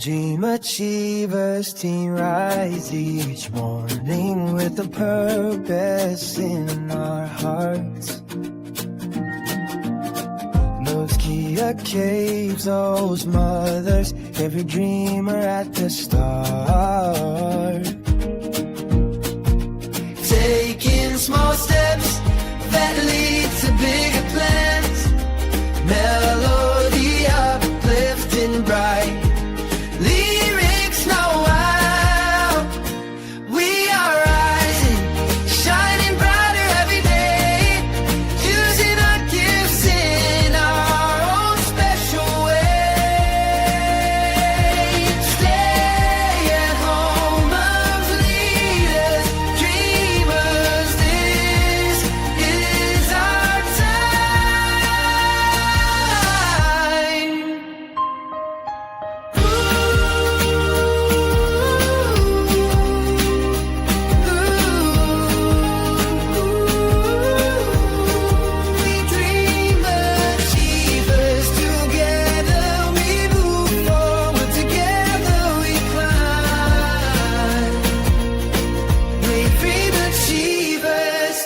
Dream Achievers team rise each morning with a purpose in our hearts. Those Kia Caves, those mothers, every dreamer at the start. Taking small steps that lead to bigger plans. Melody uplifting bright. Lyrics know how. We are rising, shining brighter every day. Using our gifts in our own special way. Stay at home of leaders, dreamers. This is our time. We dream achievers, together we move forward, together we climb. We dream achievers.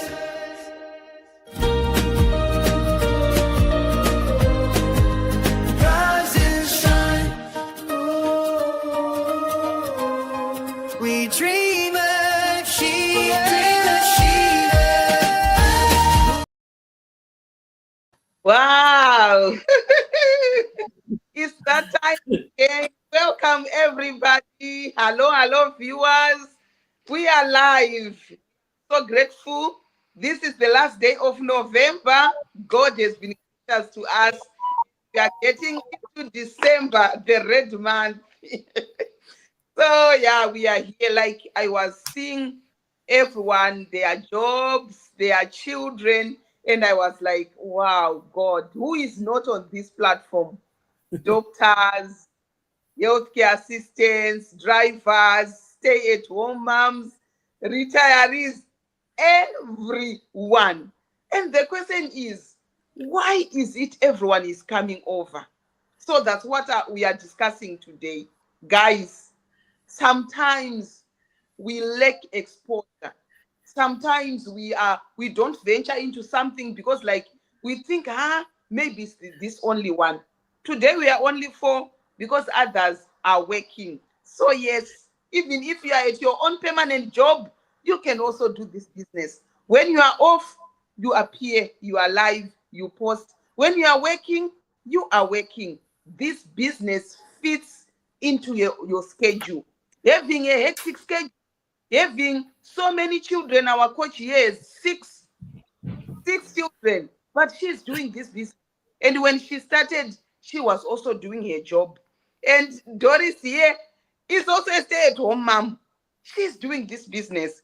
Rise and shine. We dream achievers. Wow. It's that time again. Welcome everybody. Hello, viewers. We are live. So grateful. This is the last day of November. God has been gracious to us. We are getting into December, the red month. So yeah, we are here. Like I was seeing everyone, their jobs, their children, and I was like, wow, God, who is not on this platform? Doctors, healthcare assistants, drivers, stay-at-home moms, retirees, everyone. And the question is, why is it everyone is coming over? So that's what we are discussing today. Guys, sometimes we lack exposure. Sometimes we don't venture into something because like we think, maybe it's this only one. Today we are only 4 because others are working. So yes, even if you are at your own permanent job, you can also do this business. When you are off, you appear, you are live, you post. When you are working, you are working. This business fits into your schedule. Having a hectic schedule, having so many children, our coach here is six children, but she's doing this business. And when she started, she was also doing her job. And Doris here is also a stay-at-home mom. She's doing this business.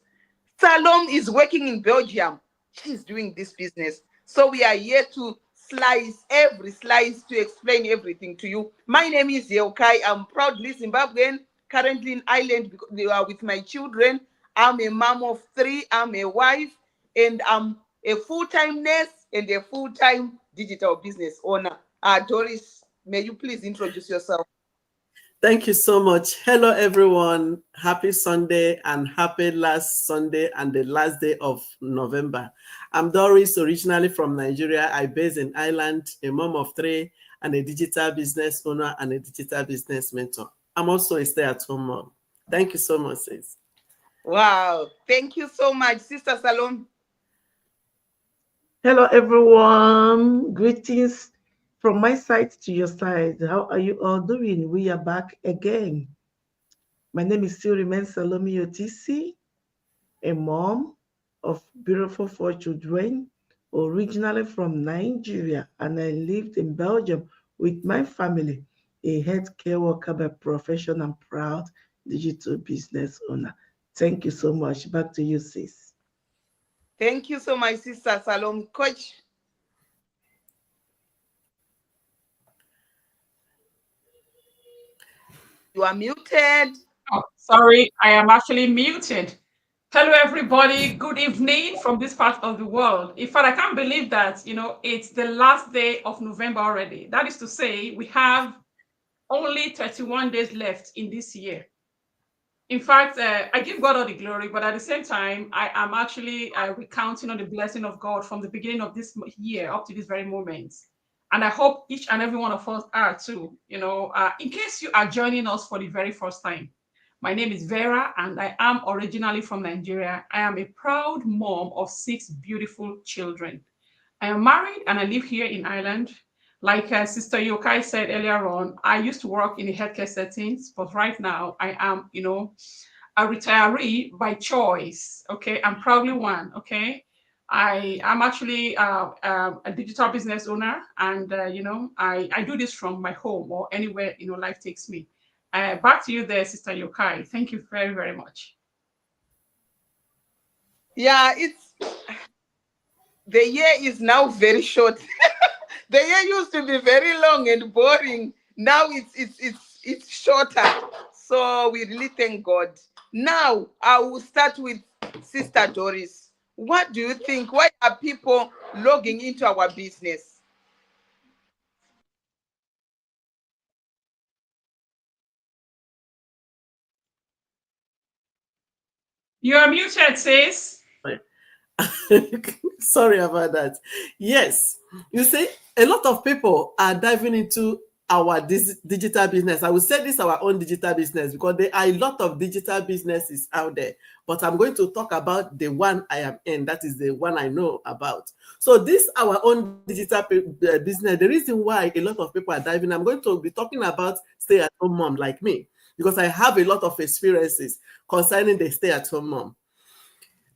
Salome is working in Belgium. She's doing this business. So we are here to slice every slice to explain everything to you. My name is Yeukai. I'm proudly Zimbabwean, currently in Ireland with my children. I'm a mom of 3. I'm a wife, and I'm a full-time nurse and a full-time digital business owner. Doris, may you please introduce yourself? Thank you so much. Hello, everyone. Happy Sunday and happy last Sunday and the last day of November. I'm Doris, originally from Nigeria. I based in Ireland, a mom of 3, and a digital business owner and a digital business mentor. I'm also a stay-at-home mom. Thank you so much, sis. Wow. Thank you so much, Sister Salome. Hello, everyone. Greetings from my side to your side. How are you all doing? We are back again. My name is still remains Salome Otisi, a mom of beautiful 4 children, originally from Nigeria, and I lived in Belgium with my family, a healthcare worker by profession and proud digital business owner. Thank you so much. Back to you, sis. Thank you so much, Sister Salome. Coach. You are muted. Oh, sorry, I am actually muted. Hello, everybody. Good evening from this part of the world. In fact, I can't believe that, it's the last day of November already. That is to say, we have only 31 days left in this year. In fact, I give God all the glory, but at the same time, I am actually recounting on the blessing of God from the beginning of this year up to this very moment. And I hope each and every one of us are too. In case you are joining us for the very first time, my name is Vera, and I am originally from Nigeria. I am a proud mom of 6 beautiful children. I am married and I live here in Ireland. Like Sister Yokai said earlier on, I used to work in the healthcare settings, but right now I am, a retiree by choice. Okay, I'm proudly one. Okay, I am actually a digital business owner, and I do this from my home or anywhere life takes me. Back to you there, Sister Yokai. Thank you very, very much. Yeah, the year is now very short. The year used to be very long and boring. Now it's shorter. So we really thank God. Now I will start with Sister Doris. What do you think? Why are people logging into our business? You are muted, sis. Sorry about that. Yes, you see, a lot of people are diving into our digital business. I would say this is our own digital business because there are a lot of digital businesses out there. But I'm going to talk about the one I am in. That is the one I know about. So this our own digital business. The reason why a lot of people are diving, I'm going to be talking about stay-at-home mom like me because I have a lot of experiences concerning the stay-at-home mom.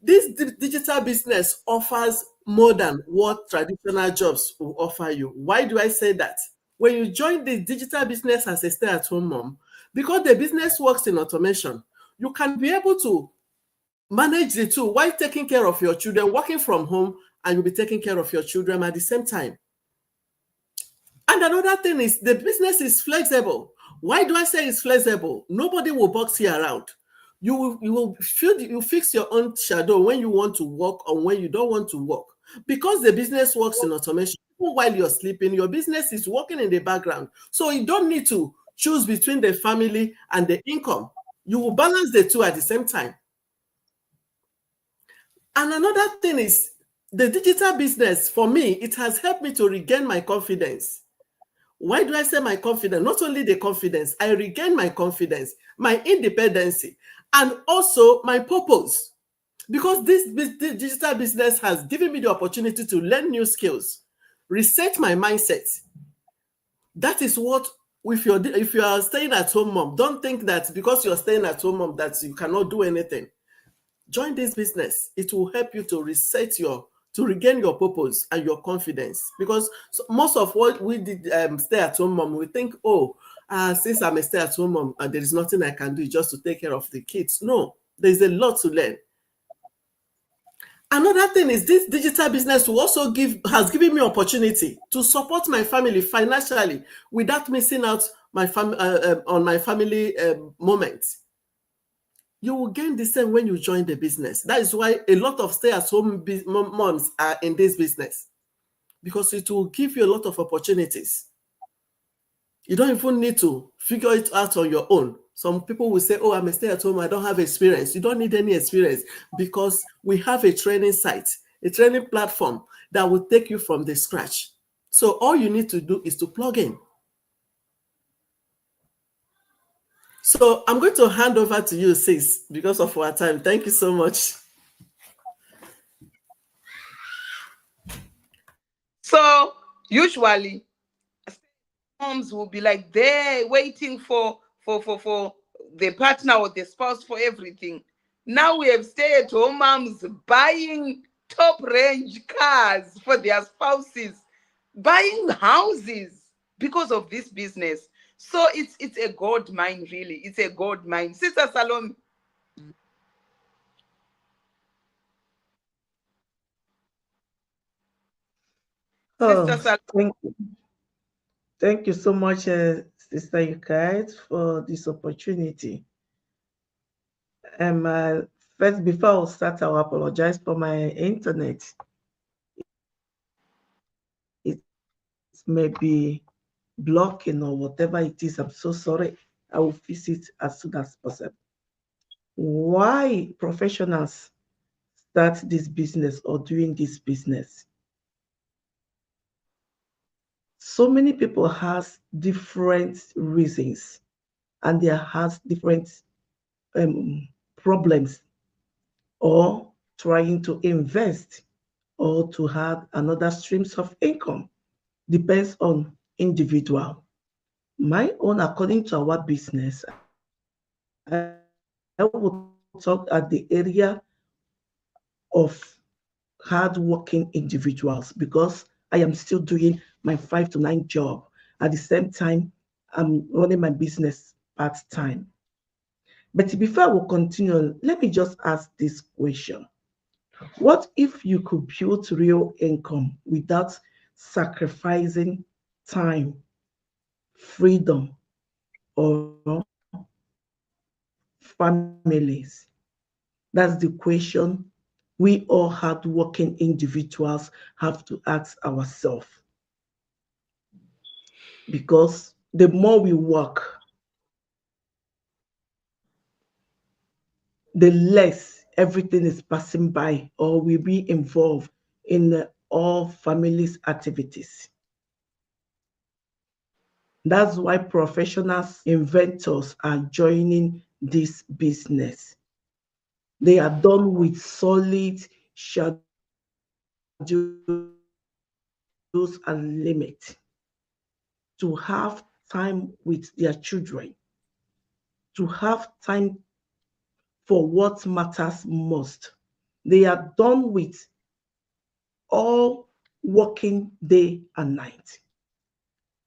This digital business offers more than what traditional jobs will offer you. Why do I say that? When you join the digital business as a stay-at-home mom, because the business works in automation, you can be able to manage the two while taking care of your children, working from home, and you'll be taking care of your children at the same time. And another thing is the business is flexible. Why do I say it's flexible? Nobody will box you around. You fix your own schedule when you want to work or when you don't want to work. Because the business works in automation, even while you're sleeping, your business is working in the background. So you don't need to choose between the family and the income. You will balance the two at the same time. And another thing is the digital business, for me, it has helped me to regain my confidence. Why do I say my confidence? Not only the confidence, I regain my confidence, my independence, and also my purpose. Because this digital business has given me the opportunity to learn new skills, reset my mindset. That is what, if you are staying at home mom, don't think that because you're staying at home mom that you cannot do anything. Join this business. It will help you to to regain your purpose and your confidence. Because most of what we did stay at home mom, we think, since I'm a stay at home mom, there is nothing I can do just to take care of the kids. No, there's a lot to learn. Another thing is this digital business will also has given me opportunity to support my family financially without missing out on my family moments. You will gain the same when you join the business. That is why a lot of stay-at-home moms are in this business, because it will give you a lot of opportunities. You don't even need to figure it out on your own. Some people will say, I'm a stay-at-home, I don't have experience. You don't need any experience because we have a training site, a training platform that will take you from the scratch. So all you need to do is to plug in. So I'm going to hand over to you, sis, because of our time. Thank you so much. So usually moms will be like there waiting for the partner or the spouse for everything. Now we have stay-at-home moms buying top range cars for their spouses, buying houses because of this business. So it's a gold mine, really. It's a gold mine. Sister Salome. Sister Salome. Thank you so much, Sister Yukait, for this opportunity. First, before I start, I'll apologize for my internet. It may be blocking or whatever it is. I'm so sorry. I will fix it as soon as possible. Why professionals start this business or doing this business? So many people has different reasons, and they has different problems, or trying to invest or to have another streams of income. Depends on individual. My own, according to our business, I will talk at the area of hardworking individuals, because I am still doing my 5 to 9 job. At the same time, I'm running my business part-time. But before I will continue, let me just ask this question. What if you could build real income without sacrificing time, freedom, or families? That's the question we all hardworking individuals have to ask ourselves. Because the more we work, the less everything is passing by or will be involved in all families' activities. That's why professionals, inventors are joining this business. They are done with solid schedules and limits to have time with their children, to have time for what matters most. They are done with all working day and night.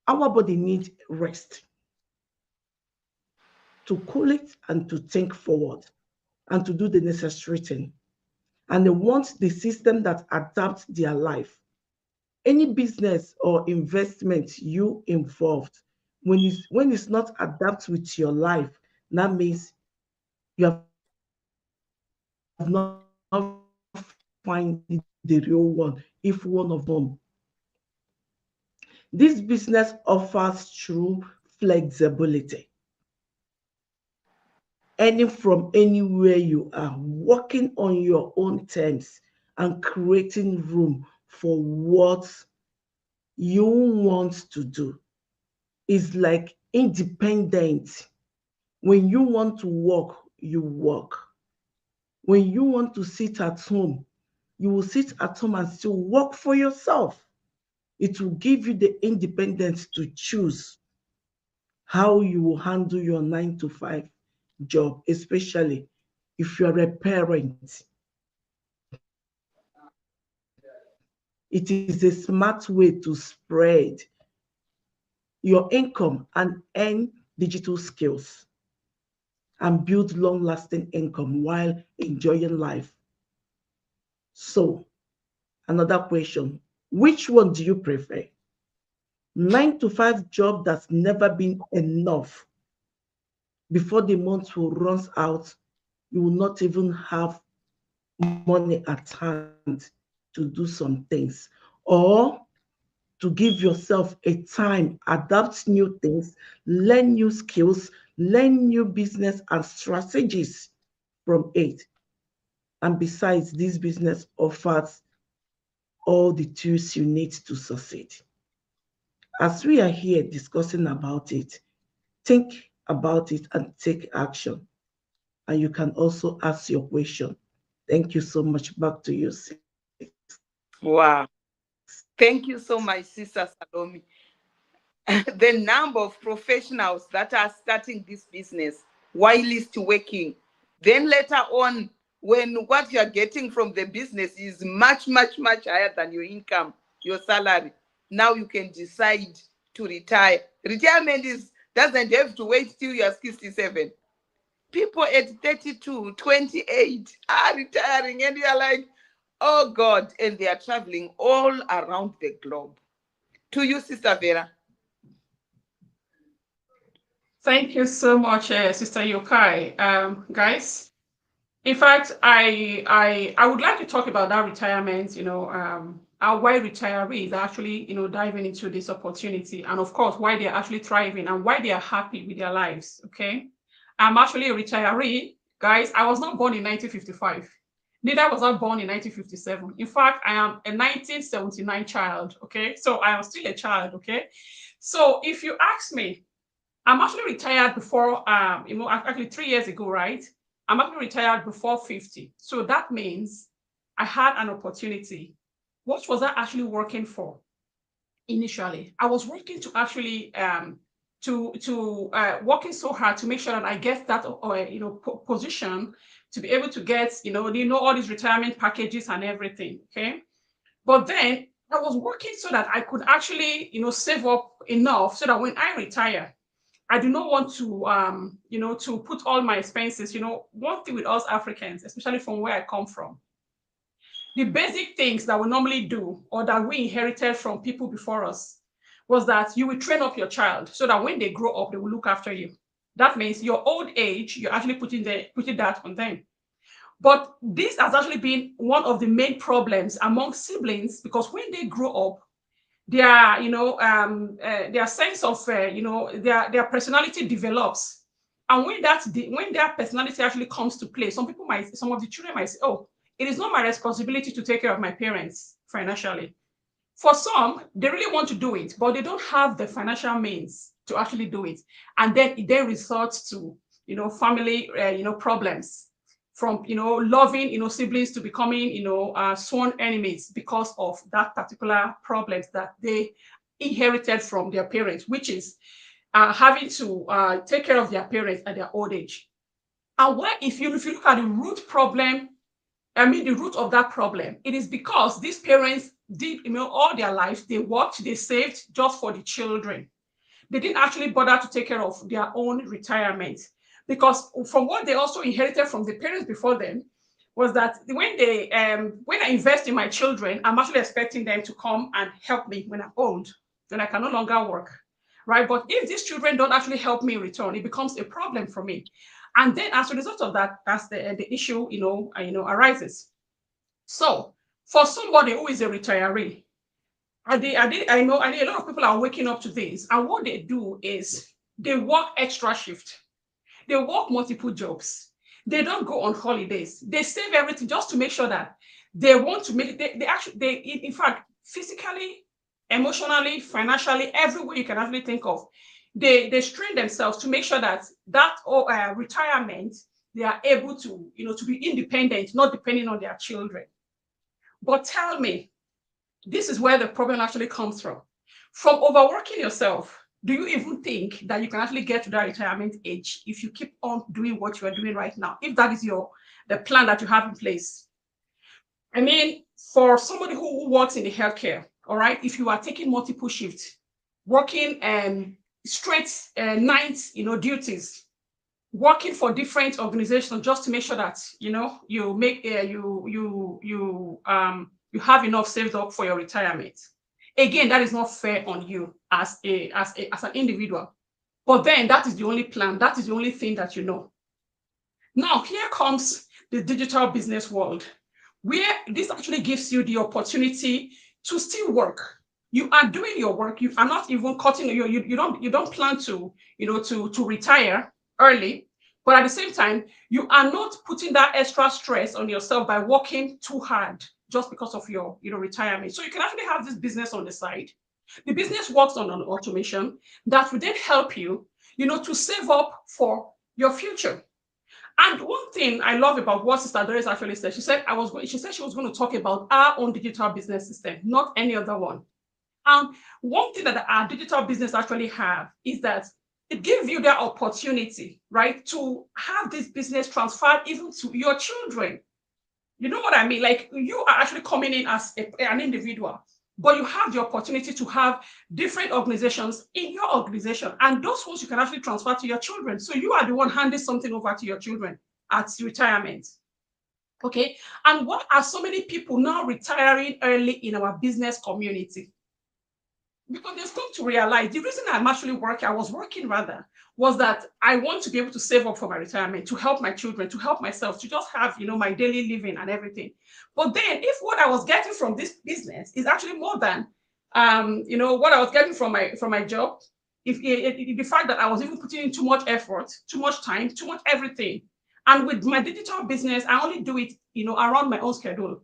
Our body needs rest to cool it and to think forward and to do the necessary thing. And they want the system that adapts their life. Any business or investment you involved, when it's not adapt with your life, that means you have not find the real one, if one of them. This business offers true flexibility. Earning from anywhere you are, working on your own terms, and creating room for what you want to do. Is like independent. When you want to work, you work. When you want to sit at home, you will sit at home and still work for yourself. It will give you the independence to choose how you will handle your 9 to 5 job, especially if you're a parent. It is a smart way to spread your income and earn digital skills and build long-lasting income while enjoying life. So, another question, which one do you prefer? 9 to 5 job that's never been enough. Before the month will runs out, you will not even have money at hand to do some things, or to give yourself a time, adapt new things, learn new skills, learn new business and strategies from it. And besides, this business offers all the tools you need to succeed. As we are here discussing about it, think about it and take action. And you can also ask your question. Thank you so much. Back to you, sis. Wow. Thank you so much, Sister Salome. The number of professionals that are starting this business whilst working, then later on, when what you're getting from the business is much, much, much higher than your income, your salary, now you can decide to retire. Retirement doesn't have to wait till you're 67. People at 32, 28 are retiring, and you're like, oh God, and they are traveling all around the globe. To you, Sister Vera. Thank you so much, Sister Yokai. Guys, in fact, I would like to talk about that retirement, why retirees are actually, diving into this opportunity, and of course, why they're actually thriving and why they are happy with their lives. Okay. I'm actually a retiree, guys. I was not born in 1955. Neither was I born in 1957. In fact, I am a 1979 child. Okay. So I am still a child. Okay. So if you ask me, I'm actually retired before, actually 3 years ago, right? I'm actually retired before 50. So that means I had an opportunity. What was I actually working for initially? I was working to actually working so hard to make sure that I get that position to be able to get all these retirement packages and everything. Okay, but then I was working so that I could actually save up enough so that when I retire, I do not want to to put all my expenses. One thing with us Africans, especially from where I come from, the basic things that we normally do or that we inherited from people before us was that you will train up your child so that when they grow up, they will look after you. That means your old age, you're actually putting that on them. But this has actually been one of the main problems among siblings, because when they grow up, their their sense of their personality develops, and when their personality actually comes to play, some of the children might say, oh, it is not my responsibility to take care of my parents financially. For some, they really want to do it, but they don't have the financial means to actually do it. And then it then results to, family, problems, from, loving, siblings to becoming, sworn enemies because of that particular problems that they inherited from their parents, which is having to take care of their parents at their old age. And why, if you look at the root problem, the root of that problem, it is because these parents did, all their life, they worked, they saved just for the children. They didn't actually bother to take care of their own retirement, because from what they also inherited from the parents before them was that when I invest in my children, I'm actually expecting them to come and help me when I'm old, then I can no longer work, right? But if these children don't actually help me in return, it becomes a problem for me. And then as a result of that, that's the issue, arises. So for somebody who is a retiree, I know a lot of people are waking up to this, and what they do is they work extra shift. They work multiple jobs. They don't go on holidays. They save everything just to make sure that they want to make it. They in fact, physically, emotionally, financially, every way you can actually think of, they strain themselves to make sure that retirement, they are able to to be independent, not depending on their children. But tell me, this is where the problem actually comes from. From overworking yourself, do you even think that you can actually get to that retirement age if you keep on doing what you are doing right now? If that is the plan that you have in place? I mean, for somebody who works in the healthcare, all right, if you are taking multiple shifts, working straight night, duties, working for different organizations just to make sure that you make you have enough saved up for your retirement. Again, that is not fair on you as an individual. But then that is the only plan. That is the only thing that you know. Now, here comes the digital business world, where this actually gives you the opportunity to still work. You are doing your work. You are not even cutting. You don't plan to to retire early, but at the same time, you are not putting that extra stress on yourself by working too hard just because of your retirement. So you can actually have this business on the side. The business works on an automation that will then help you, to save up for your future. And one thing I love about what Sister Doris actually said, she said she was going to talk about our own digital business system, not any other one. And one thing that our digital business actually have is that it gives you the opportunity, right, to have this business transferred even to your children. You know what I mean? Like, you are actually coming in as an individual, but you have the opportunity to have different organizations in your organization, and those ones you can actually transfer to your children. So you are the one handing something over to your children at retirement. Okay. And what are so many people now retiring early in our business community? because they've come to realize the reason I'm actually working, I was working rather, was that I want to be able to save up for my retirement, to help my children, to help myself, to just have, my daily living and everything. But then if what I was getting from this business is actually more than, what I was getting from my job, if the fact that I was even putting in too much effort, too much time, too much everything, and with my digital business, I only do it, around my own schedule.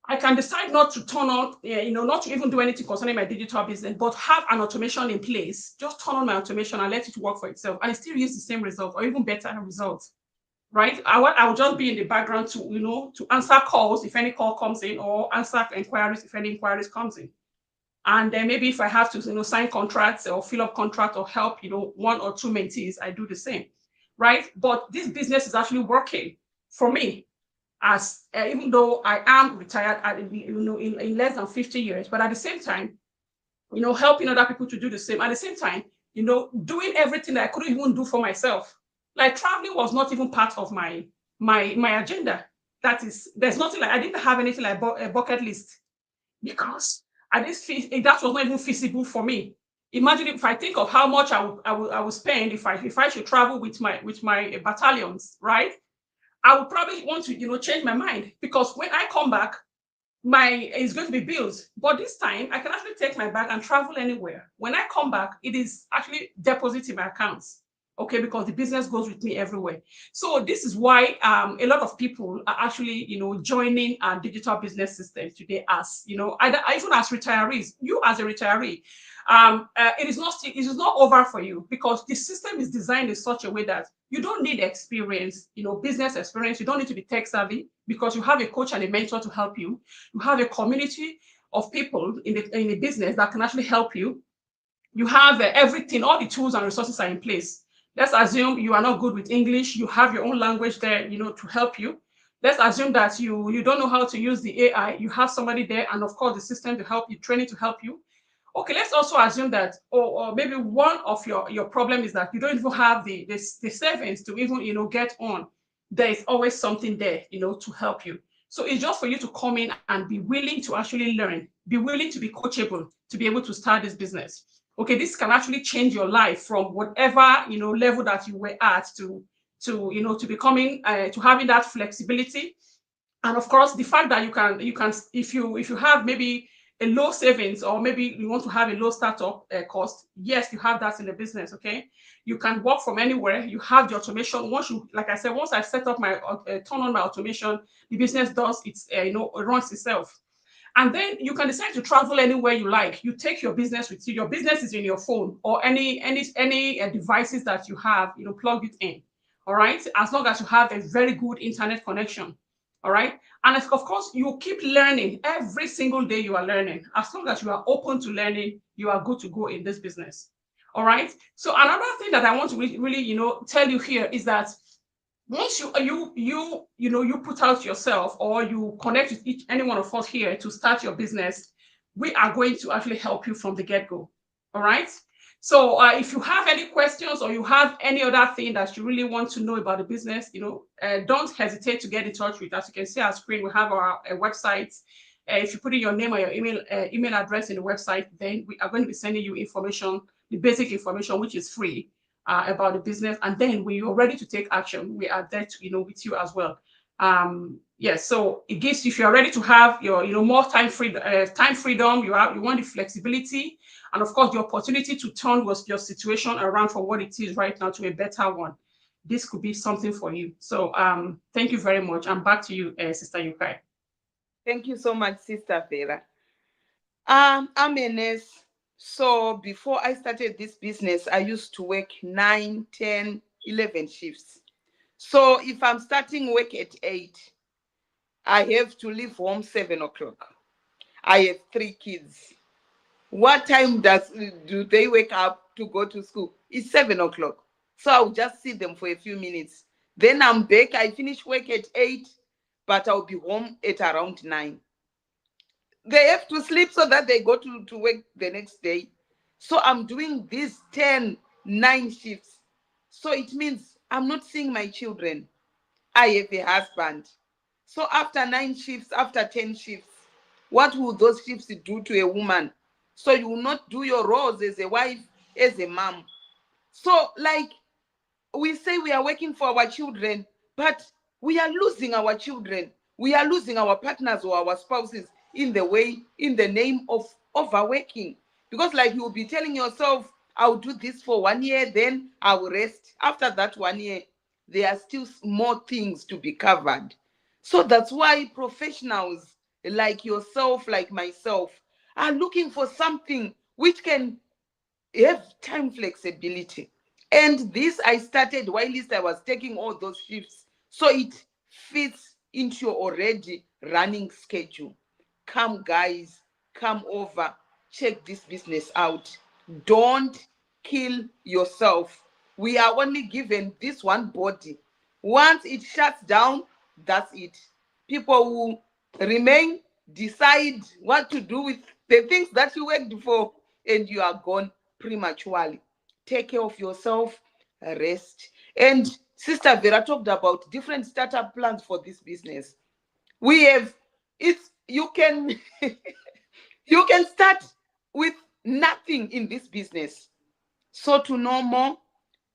I can decide not to turn on, not to even do anything concerning my digital business, but have an automation in place. Just turn on my automation and let it work for itself, and it still use the same result or even better results, right? I will just be in the background to answer calls if any call comes in, or answer inquiries if any inquiries comes in. And then maybe if I have to, sign contracts or fill up contracts or help, one or two mentees, I do the same, right? But this business is actually working for me, as even though I am retired in less than 50 years, but at the same time, helping other people to do the same. At the same time, doing everything that I couldn't even do for myself. Like traveling was not even part of my agenda. There's nothing like, I didn't have anything like a bucket list, because that was not even feasible for me. Imagine if I think of how much I would spend if I should travel with my battalions, right? I would probably want to, change my mind, because when I come back, it's going to be bills. But this time, I can actually take my bag and travel anywhere. When I come back, it is actually deposited in my accounts, okay? Because the business goes with me everywhere. So this is why a lot of people are actually, joining our digital business system today, as, even as retirees. You as a retiree, it is not over for you, because the system is designed in such a way that you don't need experience, business experience. You don't need to be tech savvy, because you have a coach and a mentor to help you. You have a community of people in the business that can actually help you. You have everything, all the tools and resources are in place. Let's assume you are not good with English. You have your own language there, to help you. Let's assume that you don't know how to use the AI. You have somebody there, and of course the system to help you, training to help you. Okay, let's also assume that, or maybe one of your problem is that you don't even have the savings to even, get on. There is always something there, to help you. So it's just for you to come in and be willing to actually learn, be willing to be coachable, to be able to start this business. Okay, this can actually change your life from whatever, level that you were at to becoming, to having that flexibility. And of course, the fact that you can, if you have maybe a low savings, or maybe you want to have a low startup cost, yes, you have that in the business. Okay, you can work from anywhere. You have the automation. Once I set up my turn on my automation, the business does it runs itself. And then you can decide to travel anywhere you like. You take your business with you. Your business is in your phone, or any devices that you have, plug it in. All right, as long as you have a very good internet connection. All right. And of course, you keep learning every single day. You are learning. As long as you are open to learning, you are good to go in this business. All right. So another thing that I want to really, tell you here is that once you put out yourself, or you connect with any one of us here to start your business, we are going to actually help you from the get-go. All right. So if you have any questions, or you have any other thing that you really want to know about the business, don't hesitate to get in touch with us. You can see our screen. We have our website. If you put in your name or your email address in the website, then we are going to be sending you information, the basic information, which is free, about the business. And then when you're ready to take action, we are there to, with you as well. Yes, so it gives, if you're ready to have your, more time freedom, you want the flexibility, and of course the opportunity to turn your situation around from what it is right now to a better one. This could be something for you. So thank you very much. And back to you, Sister Yukai. Thank you so much, Sister Vera. I'm a nurse. So before I started this business, I used to work 9, 10, 11 shifts. So if I'm starting work at 8, I have to leave home 7 o'clock. I have 3 kids. What time do they wake up to go to school? It's 7 o'clock. So I'll just see them for a few minutes. Then I'm back. I finish work at 8, but I'll be home at around 9. They have to sleep so that they go to work the next day. So I'm doing these 10, 9 shifts. So it means I'm not seeing my children. I have a husband. So after 9 shifts, after 10 shifts, what will those shifts do to a woman So you will not do your roles as a wife, as a mom. So like we say we are working for our children, but we are losing our children. We are losing our partners or our spouses in the name of overworking. Because like you'll be telling yourself, I'll do this for 1 year, then I'll rest. After that 1 year, there are still more things to be covered. So that's why professionals like yourself, like myself, are looking for something which can have time flexibility. And this I started while I was taking all those shifts. So it fits into your already running schedule. Come, guys, come over, check this business out. Don't kill yourself. We are only given this one body. Once it shuts down, that's it. People who remain, decide what to do with the things that you worked for, and you are gone prematurely. Take care of yourself, rest. And Sister Vera talked about different startup plans for this business. We have, you can you can start with nothing in this business. So to know more,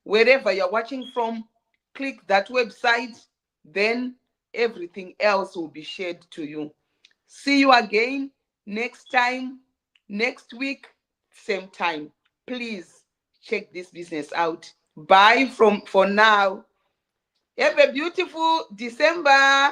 wherever you're watching from, click that website, then everything else will be shared to you. See you again next time, next week, same time. Please check this business out. Bye for now. Have a beautiful December.